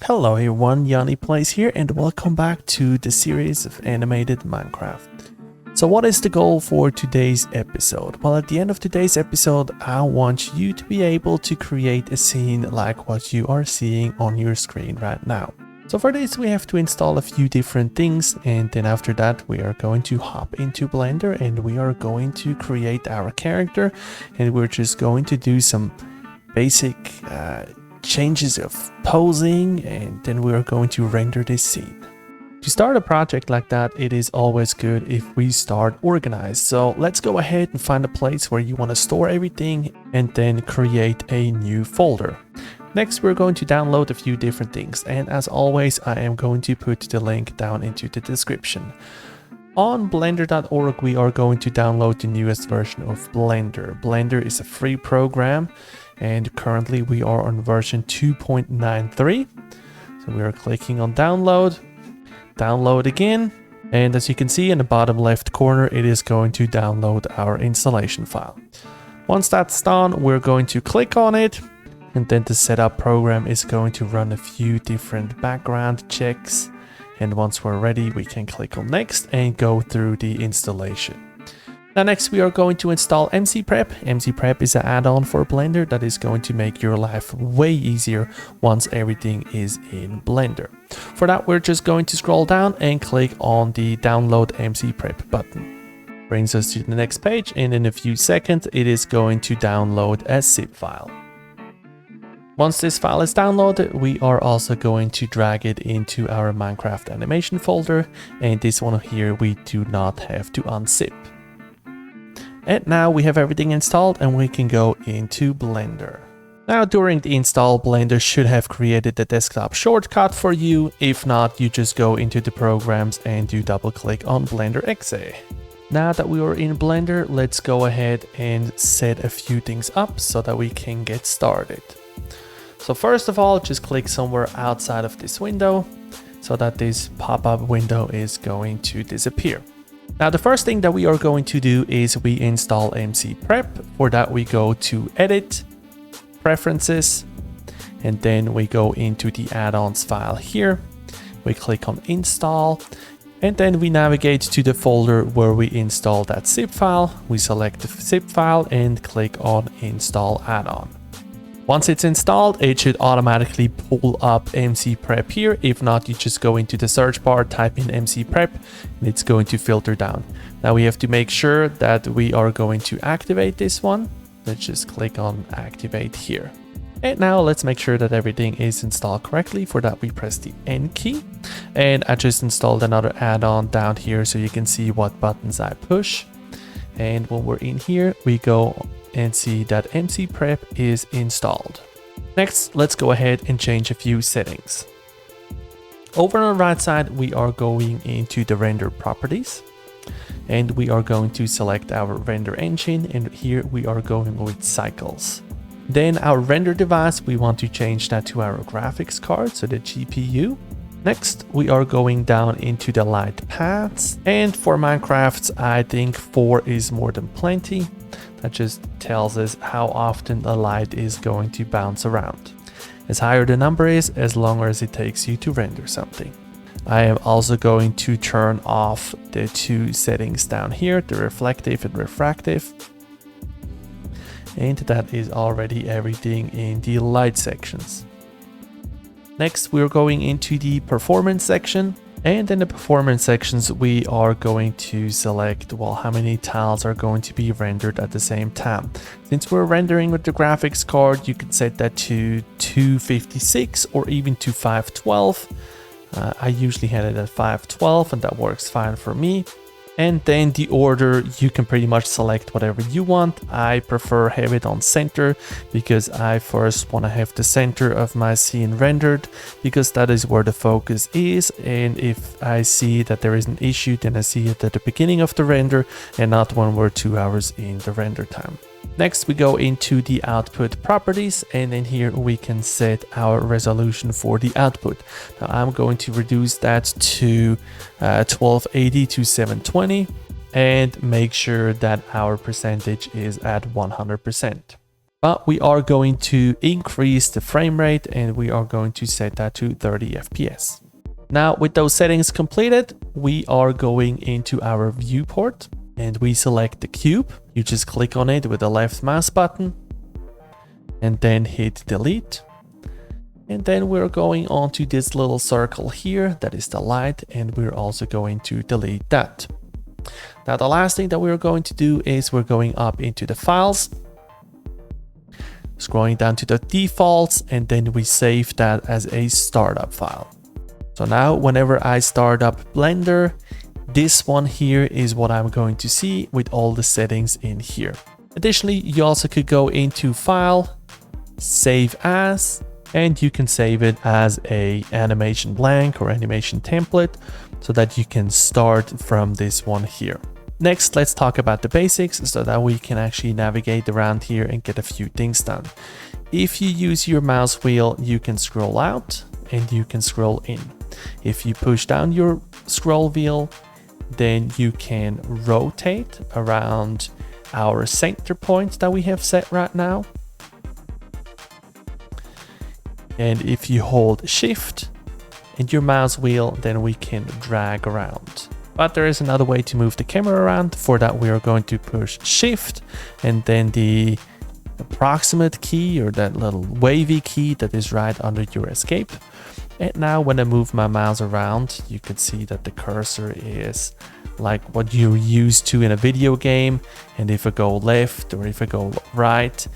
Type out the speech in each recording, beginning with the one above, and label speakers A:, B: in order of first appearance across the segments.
A: Hello everyone, Yanni Plays here and welcome back to the series of animated Minecraft. So what is the goal for today's episode? Well, at the end of today's episode, I want you to be able to create a scene like what you are seeing on your screen right now. So for this we have to install a few different things, and then after that we are going to hop into Blender and we are going to create our character, and we're just going to do some basic changes of posing, and then we are going to render this scene. To start a project like that, it is always good if we start organized. So let's go ahead and find a place where you want to store everything and then create a new folder. Next, we're going to download a few different things, and as always, I am going to put the link down into the description. On blender.org, we are going to download the newest version of Blender. Blender is a free program, and currently we are on version 2.93. So we are clicking on download, download again, and as you can see in the bottom left corner, it is going to download our installation file. Once that's done, we're going to click on it, and then the setup program is going to run a few different background checks. And once we're ready, we can click on next and go through the installation. Now next we are going to install MC Prep. MC Prep is an add-on for Blender that is going to make your life way easier once everything is in Blender. For that, we're just going to scroll down and click on the download MC Prep button. Brings us to the next page, and in a few seconds it is going to download a zip file. Once this file is downloaded, we are also going to drag it into our Minecraft animation folder, and this one here we do not have to unzip. And now we have everything installed and we can go into Blender. Now during the install, Blender should have created the desktop shortcut for you. If not, you just go into the programs and you double click on Blender exe. Now that we are in Blender, let's go ahead and set a few things up so that we can get started. So first of all, just click somewhere outside of this window so that this pop-up window is going to disappear. Now the first thing that we are going to do is we install MC Prep. For that we go to Edit, Preferences, and then we go into the add-ons file here. We click on Install, and then we navigate to the folder where we install that zip file. We select the zip file and click on Install Add-on. Once it's installed, it should automatically pull up MC Prep here. If not, you just go into the search bar, type in MC Prep, and it's going to filter down. Now we have to make sure that we are going to activate this one. Let's just click on Activate here. And now let's make sure that everything is installed correctly. For that, we press the N key. And I just installed another add-on down here so you can see what buttons I push. And when we're in here, we go and see that MC Prep is installed. Next, let's go ahead and change a few settings. Over on the right side, we are going into the render properties, and we are going to select our render engine, and here we are going with cycles. Then our render device, we want to change that to our graphics card, so the GPU. Next, we are going down into the light paths, and for Minecraft, I think 4 is more than plenty. That just tells us how often the light is going to bounce around. As higher the number is, as longer as it takes you to render something. I am also going to turn off the two settings down here, the reflective and refractive. And that is already everything in the light sections. Next, we're going into the performance section. And in the performance sections, we are going to select, well, how many tiles are going to be rendered at the same time. Since we're rendering with the graphics card, you can set that to 256 or even to 512. I usually had it at 512 and that works fine for me. And then the order, you can pretty much select whatever you want. I prefer have it on center because I first want to have the center of my scene rendered, because that is where the focus is. And if I see that there is an issue, then I see it at the beginning of the render and not when we're 2 hours in the render time. Next, we go into the output properties, and in here we can set our resolution for the output. Now I'm going to reduce that to 1280 to 720 and make sure that our percentage is at 100%. But we are going to increase the frame rate and we are going to set that to 30 FPS. Now with those settings completed, we are going into our viewport and we select the cube. You just click on it with the left mouse button and then hit delete. And then we're going on to this little circle here, that is the light, and we're also going to delete that. Now the last thing that we're going to do is we're going up into the files, scrolling down to the defaults, and then we save that as a startup file. So now whenever I start up Blender, this one here is what I'm going to see with all the settings in here. Additionally, you also could go into File, Save As, and you can save it as a animation blank or animation template so that you can start from this one here. Next, let's talk about the basics so that we can actually navigate around here and get a few things done. If you use your mouse wheel, you can scroll out and you can scroll in. If you push down your scroll wheel, then you can rotate around our center point that we have set right now. And if you hold Shift and your mouse wheel, then we can drag around. But there is another way to move the camera around. For that, we are going to push Shift and then the approximate key or that little wavy key that is right under your escape. And now when I move my mouse around, you can see that the cursor is like what you're used to in a video game. And if I go left or if I go right,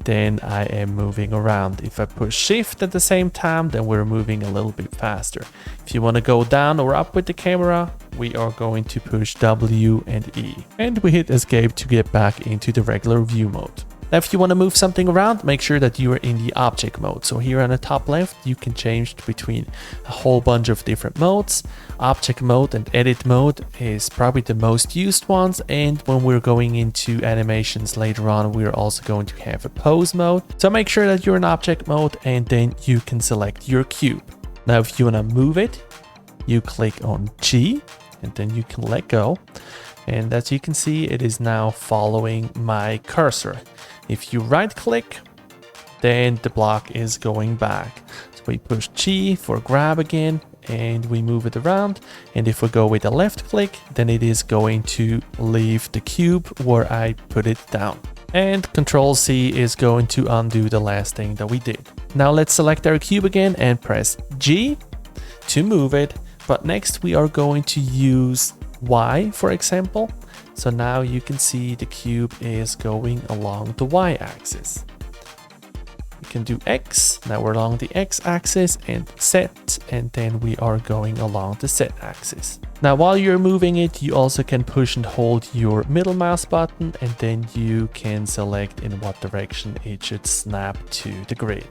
A: then I am moving around. If I push Shift at the same time, then we're moving a little bit faster. If you want to go down or up with the camera, we are going to push W and E. And we hit Escape to get back into the regular view mode. Now, if you want to move something around, make sure that you are in the object mode. So here on the top left, you can change between a whole bunch of different modes. Object mode and edit mode is probably the most used ones. And when we're going into animations later on, we're also going to have a pose mode. So make sure that you're in object mode and then you can select your cube. Now, if you want to move it, you click on G and then you can let go. And as you can see, it is now following my cursor. If you right click, then the block is going back. So we push G for grab again and we move it around. And if we go with the left click, then it is going to leave the cube where I put it down. And Control C is going to undo the last thing that we did. Now let's select our cube again and press G to move it. But next we are going to use Y, for example. So now you can see the cube is going along the Y axis. You can do X, now we're along the X axis, and Z, and then we are going along the Z axis. Now while you're moving it, you also can push and hold your middle mouse button, and then you can select in what direction it should snap to the grid.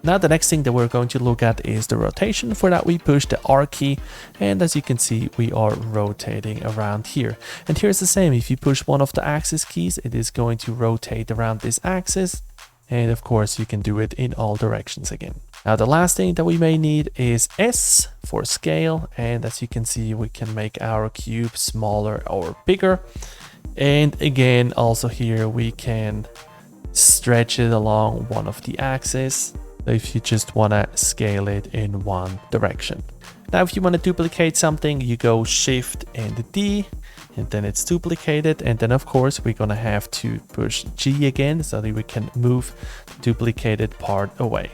A: Now the next thing that we're going to look at is the rotation. For that we push the R key, and as you can see we are rotating around here. And here's the same, if you push one of the axis keys, it is going to rotate around this axis, and of course you can do it in all directions again. Now the last thing that we may need is S for scale, and as you can see we can make our cube smaller or bigger. And again also here we can stretch it along one of the axes if you just want to scale it in one direction. Now if you want to duplicate something, you go Shift and D, and then it's duplicated, and then of course we're gonna have to push G again so that we can move the duplicated part away.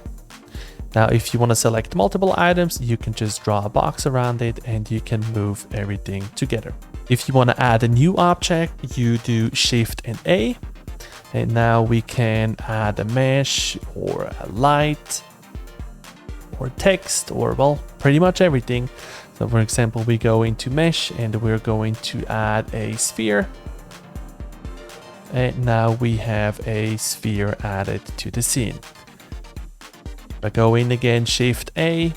A: Now if you want to select multiple items, you can just draw a box around it and you can move everything together. If you want to add a new object, you do Shift and A. And now we can add a mesh or a light or text or, well, pretty much everything. So for example, we go into mesh and we're going to add a sphere. And now we have a sphere added to the scene. I go in again, Shift A,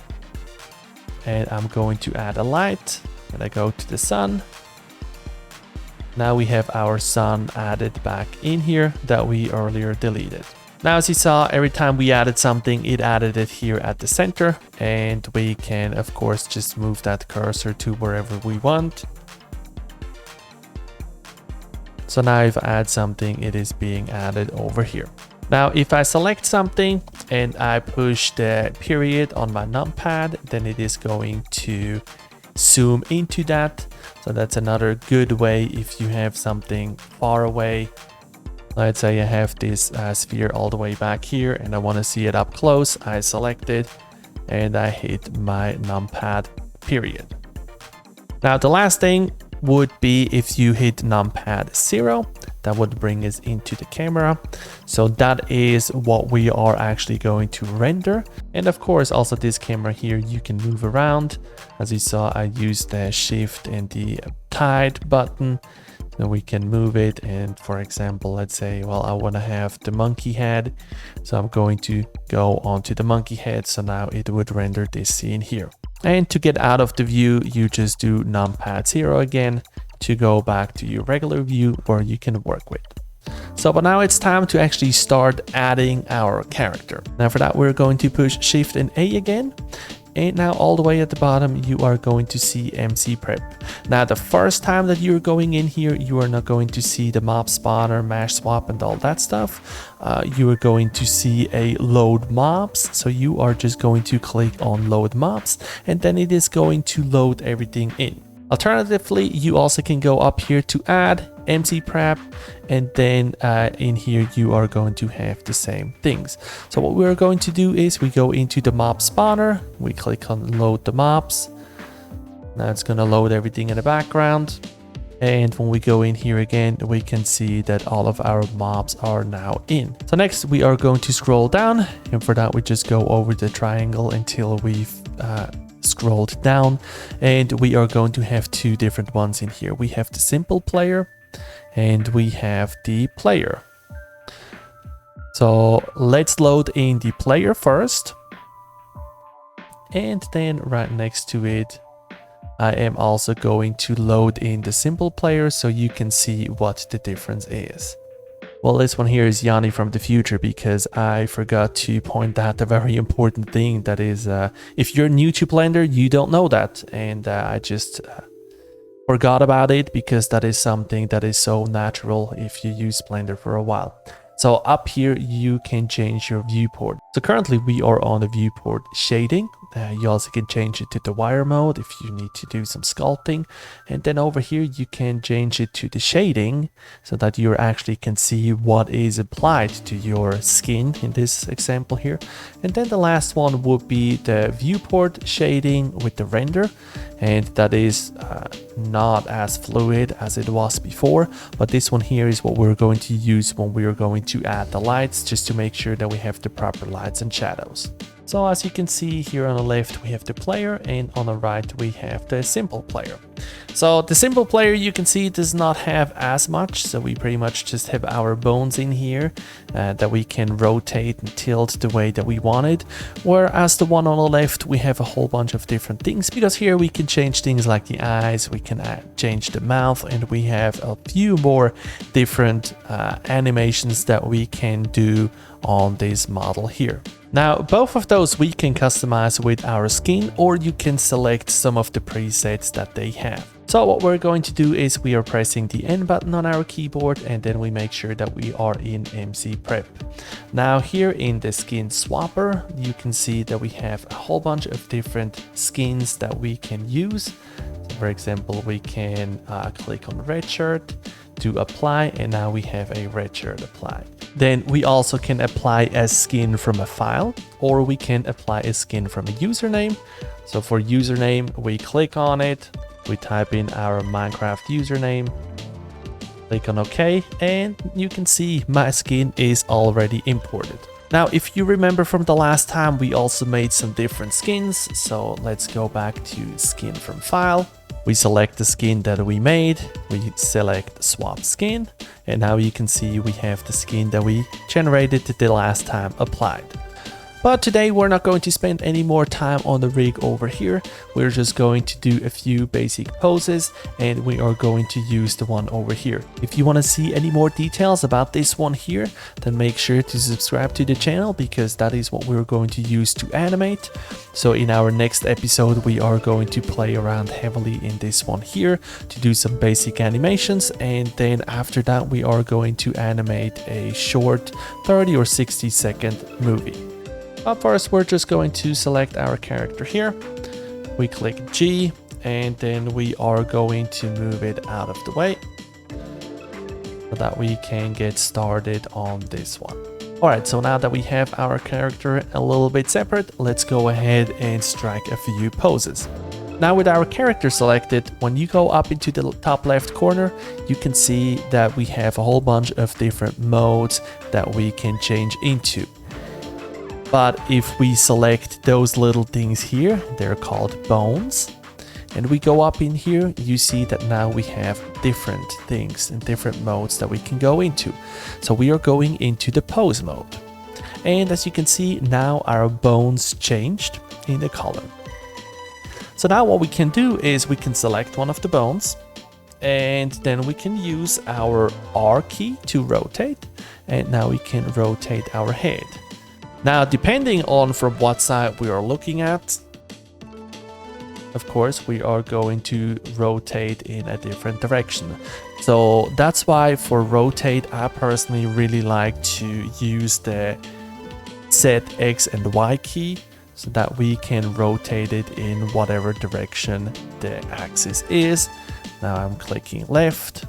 A: and I'm going to add a light, and I go to the sun. Now we have our sun added back in here that we earlier deleted. Now as you saw, every time we added something, it added it here at the center, and we can of course just move that cursor to wherever we want. So now if I add something, it is being added over here. Now, if I select something and I push the period on my numpad, then it is going to zoom into that. So that's another good way if you have something far away. Let's say I have this sphere all the way back here and I want to see it up close. I select it and I hit my numpad period. Now the last thing would be if you hit numpad 0, that would bring us into the camera. So that is what we are actually going to render. And of course, also this camera here, you can move around. As you saw, I used the shift and the tide button. So we can move it. And for example, let's say, well, I want to have the monkey head. So I'm going to go onto the monkey head. So now it would render this scene here. And to get out of the view, you just do numpad 0 again to go back to your regular view where you can work with. So, but now it's time to actually start adding our character. Now for that, we're going to push Shift and A again. And now all the way at the bottom, you are going to see MC Prep. Now the first time that you're going in here, you are not going to see the mob spawner, mash swap and all that stuff. You are going to see a load mobs. So you are just going to click on load mobs and then it is going to load everything in. Alternatively, you also can go up here to add MC Prep and then in here you are going to have the same things. So what we're going to do is we go into the mob spawner, we click on load the mobs. Now it's going to load everything in the background. And when we go in here again, we can see that all of our mobs are now in. So next we are going to scroll down, and for that we just go over the triangle until we've scrolled down, and we are going to have two different ones in here. We have the simple player and we have the player. So let's load in the player first, and then right next to it I am also going to load in the simple player so you can see what the difference is. Well, this one here is Yanni from the future, because I forgot to point out a very important thing. That is, if you're new to Blender, you don't know that. And I just forgot about it, because that is something that is so natural if you use Blender for a while. So up here, you can change your viewport. So currently we are on the viewport shading. You also can change it to the wire mode if you need to do some sculpting. And then over here, you can change it to the shading so that you actually can see what is applied to your skin in this example here. And then the last one would be the viewport shading with the render. And that is not as fluid as it was before, but this one here is what we're going to use when we are going to add the lights, just to make sure that we have the proper lights and shadows. So as you can see here on the left, we have the player, and on the right we have the simple player. So the simple player, you can see, does not have as much. So we pretty much just have our bones in here that we can rotate and tilt the way that we want it. Whereas the one on the left, we have a whole bunch of different things, because here we can change things like the eyes, we can change the mouth, and we have a few more different animations that we can do on this model here. Now, both of those we can customize with our skin, or you can select some of the presets that they have. So what we're going to do is we are pressing the N button on our keyboard, and then we make sure that we are in MC Prep. Now here in the skin swapper, you can see that we have a whole bunch of different skins that we can use. So for example, we can click on red shirt to apply, and now we have a red shirt applied. Then we also can apply a skin from a file, or we can apply a skin from a username. So for username, we click on it, we type in our Minecraft username, click on OK, and you can see my skin is already imported. Now, if you remember from the last time, we also made some different skins. So let's go back to skin from file. We select the skin that we made, we select swap skin, and now you can see we have the skin that we generated the last time applied. But today we're not going to spend any more time on the rig over here. We're just going to do a few basic poses and we are going to use the one over here. If you want to see any more details about this one here, then make sure to subscribe to the channel because that is what we're going to use to animate. So in our next episode, we are going to play around heavily in this one here to do some basic animations. And then after that, we are going to animate a short 30 or 60-second movie. But first, we're just going to select our character here. We click G, and then we are going to move it out of the way so that we can get started on this one. Alright, so now that we have our character a little bit separate, let's go ahead and strike a few poses. Now with our character selected, when you go up into the top left corner, you can see that we have a whole bunch of different modes that we can change into. But if we select those little things here, they're called bones, and we go up in here, you see that now we have different things and different modes that we can go into. So we are going into the pose mode. And as you can see, now our bones changed in the color. So now what we can do is we can select one of the bones, and then we can use our R key to rotate, and now we can rotate our head. Now, depending on from what side we are looking at, of course, we are going to rotate in a different direction. So that's why for rotate, I personally really like to use the Z, X and Y key so that we can rotate it in whatever direction the axis is. Now I'm clicking left.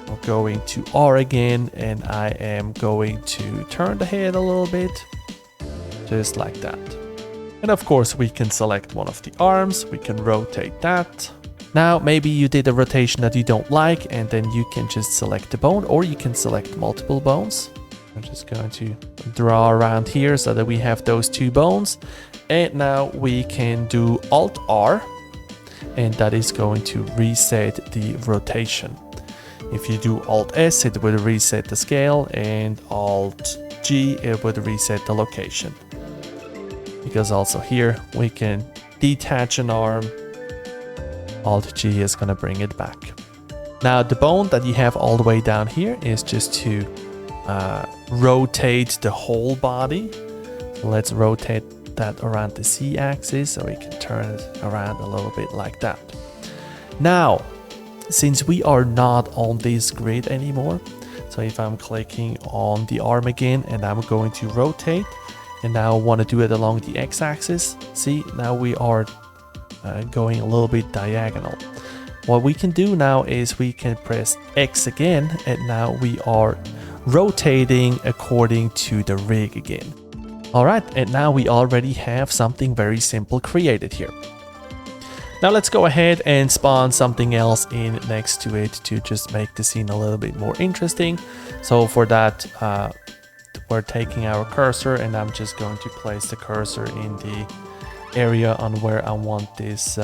A: I'm going to R again, and I am going to turn the head a little bit. Just like that. And of course we can select one of the arms, we can rotate that. Now maybe you did a rotation that you don't like, and then you can just select the bone, or you can select multiple bones. I'm just going to draw around here so that we have those two bones. And now we can do Alt R, and that is going to reset the rotation. If you do Alt S, it will reset the scale, and Alt G, it would reset the location. Because also here we can detach an arm. Alt G is going to bring it back. Now the bone that you have all the way down here is just to rotate the whole body. So let's rotate that around the Z axis so we can turn it around a little bit like that. Now, since we are not on this grid anymore, so if I'm clicking on the arm again and I'm going to rotate, and now I want to do it along the x-axis. See, now we are going a little bit diagonal. What we can do now is we can press X again, and now we are rotating according to the rig again. Alright, and now we already have something very simple created here. Now let's go ahead and spawn something else in next to it to just make the scene a little bit more interesting. So for that, we're taking our cursor, and I'm just going to place the cursor in the area on where I want this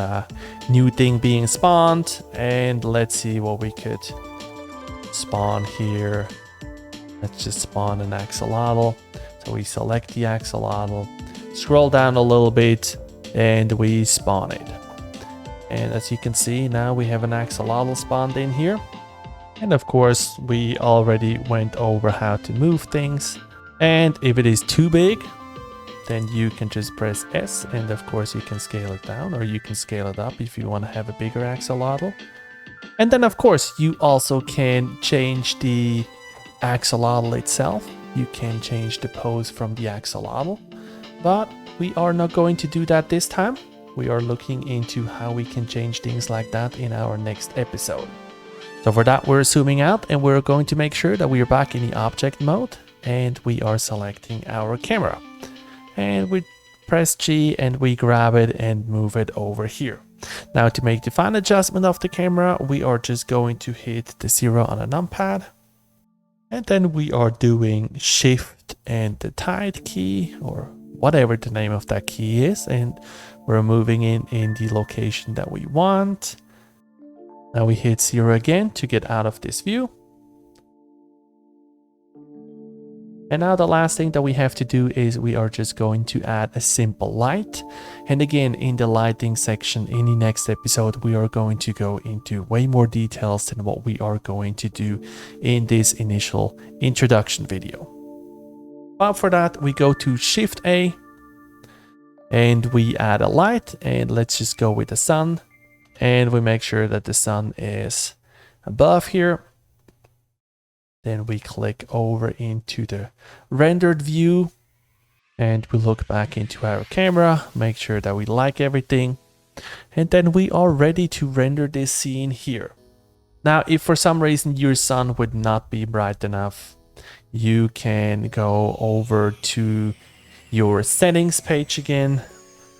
A: new thing being spawned. And let's see what we could spawn here. Let's just spawn an axolotl. So we select the axolotl, scroll down a little bit, and we spawn it. And as you can see, now we have an axolotl spawned in here. And of course, we already went over how to move things. And if it is too big, then you can just press S, and of course you can scale it down, or you can scale it up if you want to have a bigger axolotl. And then of course you also can change the axolotl itself. You can change the pose from the axolotl, but we are not going to do that this time. We are looking into how we can change things like that in our next episode. So for that, we're zooming out, and we're going to make sure that we are back in the object mode, and we are selecting our camera. And we press G and we grab it and move it over here. Now to make the fine adjustment of the camera, we are just going to hit the 0 on a numpad. And then we are doing Shift and the tide key, or whatever the name of that key is, and we're moving in the location that we want. Now we hit 0 again to get out of this view. And now the last thing that we have to do is we are just going to add a simple light. And again, in the lighting section in the next episode, we are going to go into way more details than what we are going to do in this initial introduction video. But for that, we go to Shift A and we add a light, and let's just go with the sun. And we make sure that the sun is above here. Then we click over into the rendered view and we look back into our camera, make sure that we like everything. And then we are ready to render this scene here. Now, if for some reason your sun would not be bright enough, you can go over to your settings page again.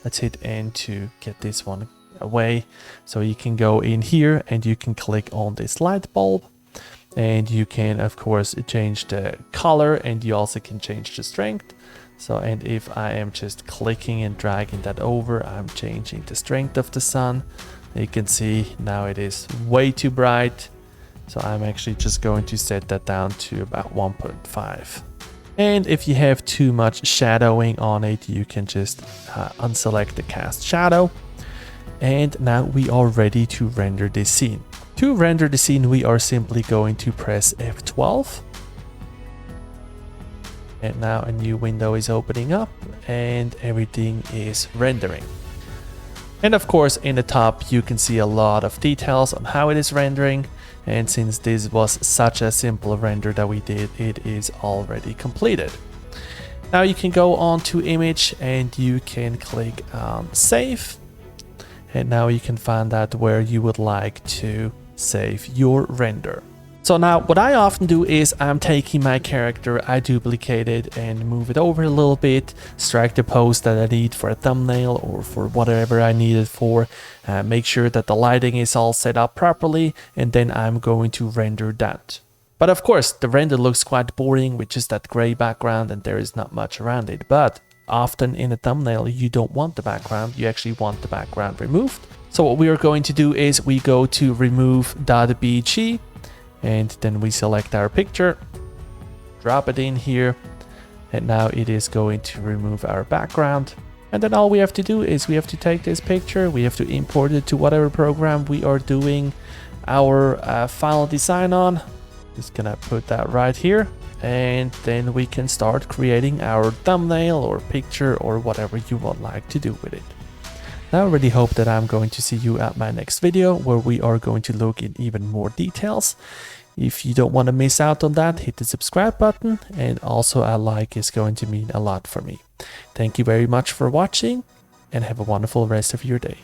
A: Let's hit N to get this one away. So you can go in here and you can click on this light bulb. And you can, of course, change the color, and you also can change the strength. So, and if I am just clicking and dragging that over, I'm changing the strength of the sun. You can see now it is way too bright. So I'm actually just going to set that down to about 1.5. And if you have too much shadowing on it, you can just unselect the cast shadow. And now we are ready to render this scene. To render the scene, we are simply going to press F12. And now a new window is opening up and everything is rendering. And of course, in the top, you can see a lot of details on how it is rendering. And since this was such a simple render that we did, it is already completed. Now you can go on to image and you can click save. And now you can find out where you would like to save your render. So now what I often do is I'm taking my character, I duplicate it and move it over a little bit, strike the pose that I need for a thumbnail or for whatever I need it for, make sure that the lighting is all set up properly, and then I'm going to render that. But of course the render looks quite boring with just that gray background and there is not much around it, but often in a thumbnail you don't want the background, you actually want the background removed. So what we are going to do is we go to remove.bg and then we select our picture, drop it in here, and now it is going to remove our background. And then all we have to do is we have to take this picture, we have to import it to whatever program we are doing our final design on. Just gonna put that right here, and then we can start creating our thumbnail or picture or whatever you would like to do with it. Now I really hope that I'm going to see you at my next video where we are going to look in even more details. If you don't want to miss out on that, hit the subscribe button, and also a like is going to mean a lot for me. Thank you very much for watching and have a wonderful rest of your day.